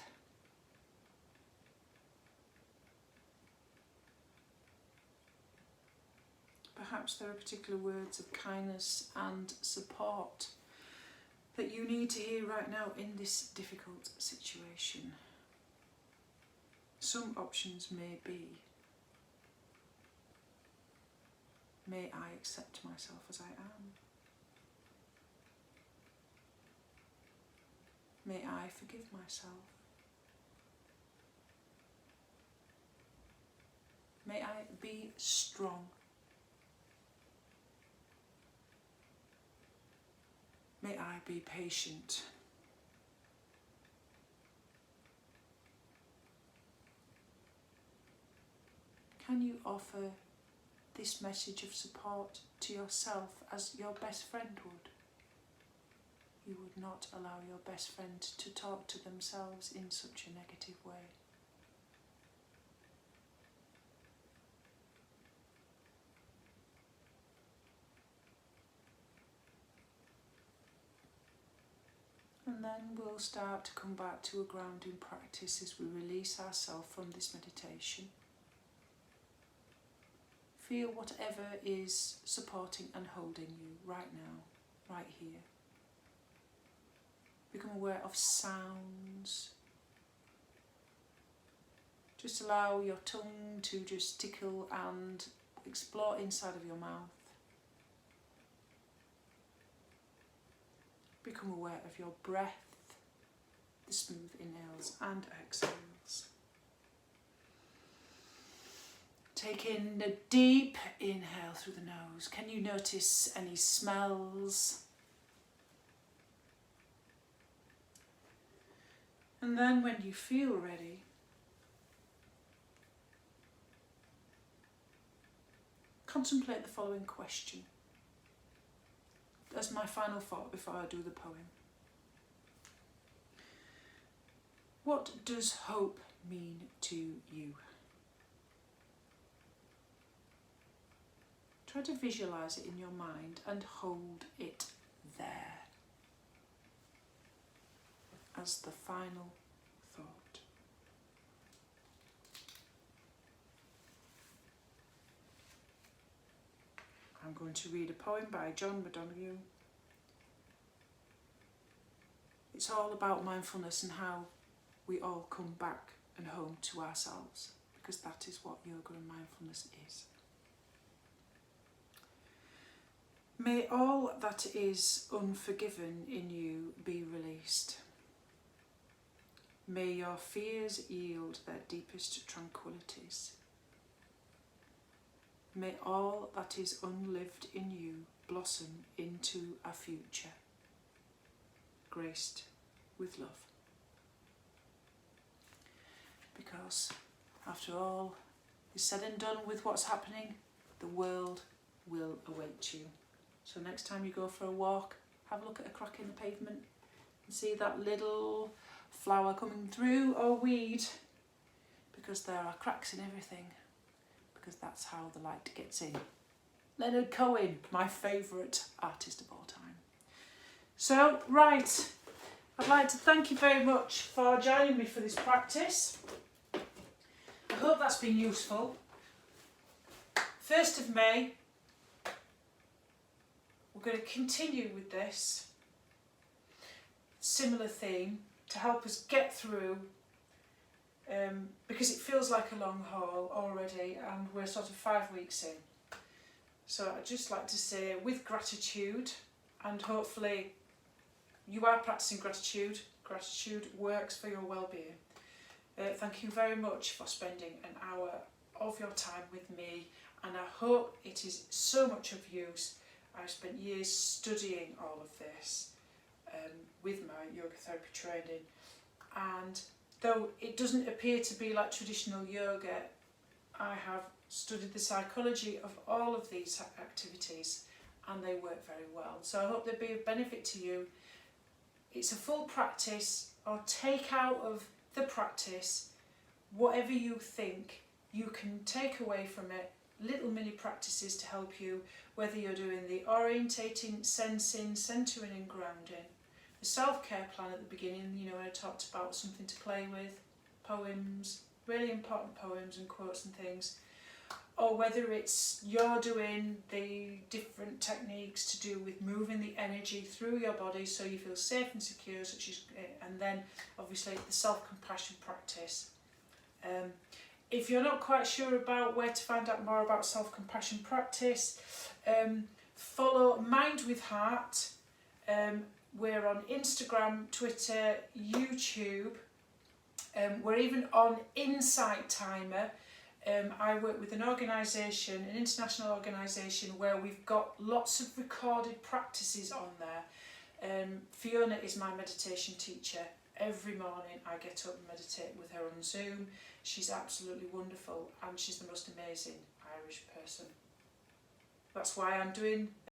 A: Perhaps there are particular words of kindness and support that you need to hear right now in this difficult situation. Some options may be, may I accept myself as I am? May I forgive myself? May I be strong? May I be patient? Can you offer this message of support to yourself as your best friend would? You would not allow your best friend to talk to themselves in such a negative way. And then we'll start to come back to a grounding practice as we release ourselves from this meditation. Feel whatever is supporting and holding you right now, right here. Become aware of sounds. Just allow your tongue to just tickle and explore inside of your mouth. Become aware of your breath, the smooth inhales and exhales. Take in a deep inhale through the nose. Can you notice any smells? And then when you feel ready, contemplate the following question as my final thought before I do the poem. What does hope mean to you? Try to visualise it in your mind and hold it there. as the final thought. I'm going to read a poem by John McDonough. It's all about mindfulness and how we all come back and home to ourselves, because that is what yoga and mindfulness is. May all that is unforgiven in you be released. May your fears yield their deepest tranquillities. May all that is unlived in you blossom into a future, graced with love. Because after all is said and done with what's happening, the world will await you. So next time you go for a walk, have a look at a crack in the pavement and see that little flower coming through, or weed, because there are cracks in everything, because that's how the light gets in. Leonard Cohen, my favourite artist of all time. So, right, I'd like to thank you very much for joining me for this practice. I hope that's been useful. 1st of May, we're going to continue with this similar theme to help us get through, because it feels like a long haul already and we're sort of 5 weeks in. So I'd just like to say, with gratitude, and hopefully you are practicing gratitude, gratitude works for your well-being. Thank you very much for spending an hour of your time with me, and I hope it is so much of use. I've spent years studying all of this with my yoga therapy training, and though it doesn't appear to be like traditional yoga, I have studied the psychology of all of these activities and they work very well. So I hope they'll be of benefit to you. It's a full practice, or take out of the practice whatever you think you can take away from it, little mini practices to help you, whether you're doing the orientating, sensing, centering and grounding, the self-care plan at the beginning, you know, when I talked about something to play with, poems, really important poems and quotes and things, or whether it's you're doing the different techniques to do with moving the energy through your body so you feel safe and secure, such as, and then obviously the self-compassion practice. If you're not quite sure about where to find out more about self-compassion practice, follow Mind with Heart. We're on Instagram, Twitter, YouTube. We're even on Insight Timer. I work with an organisation, an international organisation, where we've got lots of recorded practices on there. Fiona is my meditation teacher. Every morning I get up and meditate with her on Zoom. She's absolutely wonderful and she's the most amazing Irish person. That's why I'm doing